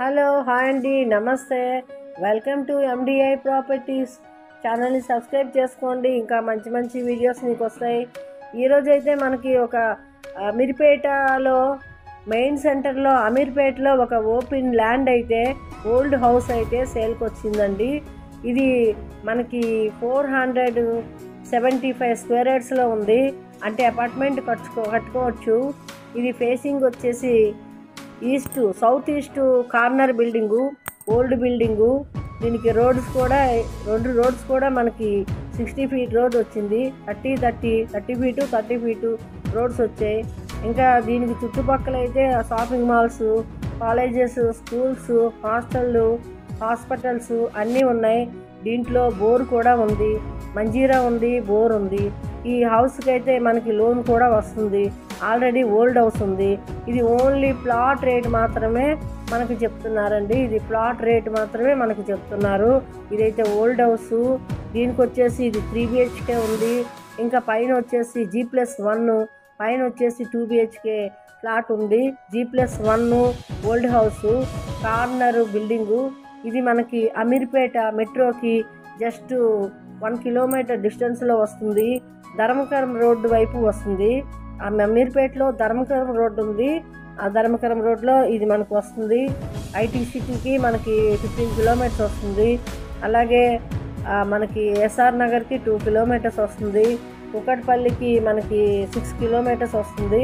Hello hi అండి, నమస్తే. Welcome to MDI properties. ఛానల్ని సబ్స్క్రైబ్ చేసుకోండి, ఇంకా మంచి మంచి వీడియోస్ మీకు వస్తాయి. ఈరోజు అయితే మనకి ఒక అమీర్పేటలో మెయిన్ సెంటర్లో అమీర్పేటలో ఒక ఓపెన్ ల్యాండ్ అయితే ఓల్డ్ హౌస్ అయితే సేల్కి వచ్చిందండి. ఇది మనకి 475 స్క్వేర్ యార్డ్స్లో ఉంది. అంటే అపార్ట్మెంట్ కట్టుకోవచ్చు. ఇది ఫేసింగ్ వచ్చేసి south east corner building, old building. దీనికి రోడ్స్ కూడా 2 రోడ్స్ కూడా మనకి 60 ఫీట్ రోడ్ వచ్చింది. 30 ఫీటు 30 ఫీటు రోడ్స్ వచ్చాయి. ఇంకా దీనికి చుట్టుపక్కల అయితే shopping malls, colleges, schools, hospitals అన్నీ ఉన్నాయి. దీంట్లో బోర్ కూడా ఉంది, మంజీరా ఉంది, బోర్ ఉంది. ఈ హౌస్కి అయితే మనకి లోన్ కూడా వస్తుంది. ఆల్రెడీ ఓల్డ్ హౌస్ ఉంది. ఇది ఓన్లీ ప్లాట్ రేట్ మాత్రమే మనకి చెప్తున్నారండి. ఇది ప్లాట్ రేట్ మాత్రమే మనకి చెప్తున్నారు. ఇదైతే ఓల్డ్ హౌస్. దీనికి వచ్చేసి ఇది 3 BHK ఉంది. ఇంకా పైన వచ్చేసి G+1, పైన వచ్చేసి 2 BHK ఫ్లాట్ ఉంది. G+1 old house, corner building. ఇది మనకి అమీర్పేట మెట్రోకి జస్ట్ 1 కిలోమీటర్ డిస్టెన్స్లో వస్తుంది. ధర్మకరం రోడ్డు వైపు వస్తుంది. ఆ అమీర్పేటలో ధర్మకరం రోడ్డు ఉంది. ఆ ధర్మకరం రోడ్లో ఇది మనకు వస్తుంది. ఐటీ సిటీకి మనకి 15 కిలోమీటర్స్ వస్తుంది. అలాగే మనకి ఎస్ఆర్ నగర్కి 2 కిలోమీటర్స్ వస్తుంది. కుకట్పల్లికి మనకి 6 కిలోమీటర్స్ వస్తుంది.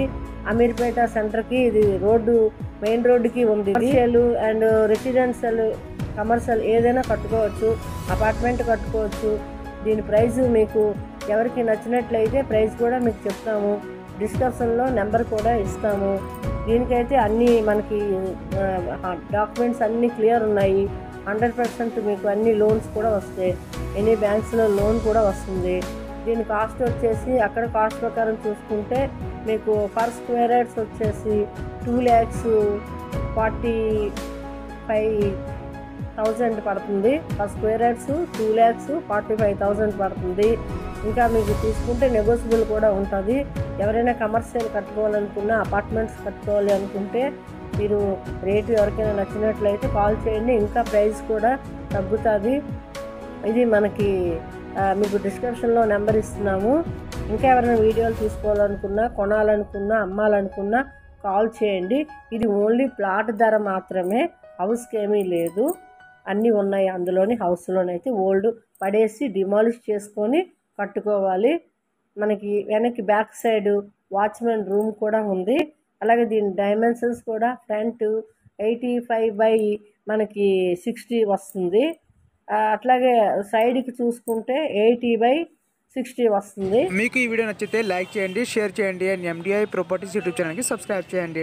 అమీర్పేట సెంటర్కి ఇది రోడ్డు, మెయిన్ రోడ్డుకి ఉంది. కమర్షియల్ అండ్ రెసిడెన్షియల్, కమర్షియల్ ఏదైనా కట్టుకోవచ్చు, అపార్ట్మెంట్ కట్టుకోవచ్చు. దీని ప్రైస్ మీకు ఎవరికి నచ్చినట్లయితే ప్రైస్ కూడా మీకు చెప్తాము. డిస్క్రిప్షన్లో నెంబర్ కూడా ఇస్తాము. దీనికైతే అన్నీ మనకి డాక్యుమెంట్స్ అన్నీ క్లియర్ ఉన్నాయి. 100% మీకు అన్ని లోన్స్ కూడా వస్తాయి. ఎనీ బ్యాంక్స్లో లోన్ కూడా వస్తుంది. దీని కాస్ట్ వచ్చేసి అక్కడ కాస్ట్ ప్రకారం చూసుకుంటే మీకు పర్ స్క్వేర్ యార్డ్స్ వచ్చేసి 2,45,000 పడుతుంది. పర్ స్క్వేర్ యార్డ్స్ 2,45,000 పడుతుంది. ఇంకా మీకు తీసుకుంటే నెగోషియబుల్ కూడా ఉంటుంది. ఎవరైనా కమర్షియల్ కట్టుకోవాలనుకున్నా, అపార్ట్మెంట్స్ కట్టుకోవాలి అనుకుంటే మీరు రేటు ఎవరికైనా నచ్చినట్లయితే కాల్ చేయండి. ఇంకా ప్రైస్ కూడా తగ్గుతుంది. ఇది మనకి మీకు డిస్క్రిప్షన్లో నెంబర్ ఇస్తున్నాము. ఇంకా ఎవరైనా వీడియోలు తీసుకోవాలనుకున్నా, కొనాలనుకున్నా, అమ్మాలనుకున్నా కాల్ చేయండి. ఇది ఓన్లీ ప్లాట్ ధర మాత్రమే, హౌస్కి ఏమీ లేదు. అన్నీ ఉన్నాయి అందులోని. హౌస్లోనైతే ఓల్డ్ పడేసి డిమాలిష్ చేసుకొని కట్టుకోవాలి. మనకి వెనక్కి బ్యాక్ సైడ్ వాచ్మెన్ రూమ్ కూడా ఉంది. అలాగే దీని డైమెన్షన్స్ కూడా ఫ్రంట్ 85 మనకి 60 వస్తుంది. అట్లాగే సైడ్కి చూసుకుంటే 80/60 వస్తుంది. మీకు ఈ వీడియో నచ్చితే లైక్ చేయండి, షేర్ చేయండి అండ్ ఎండిఐ ప్రాపర్టీస్ యూట్యూబ్ ఛానల్కి సబ్స్క్రైబ్ చేయండి.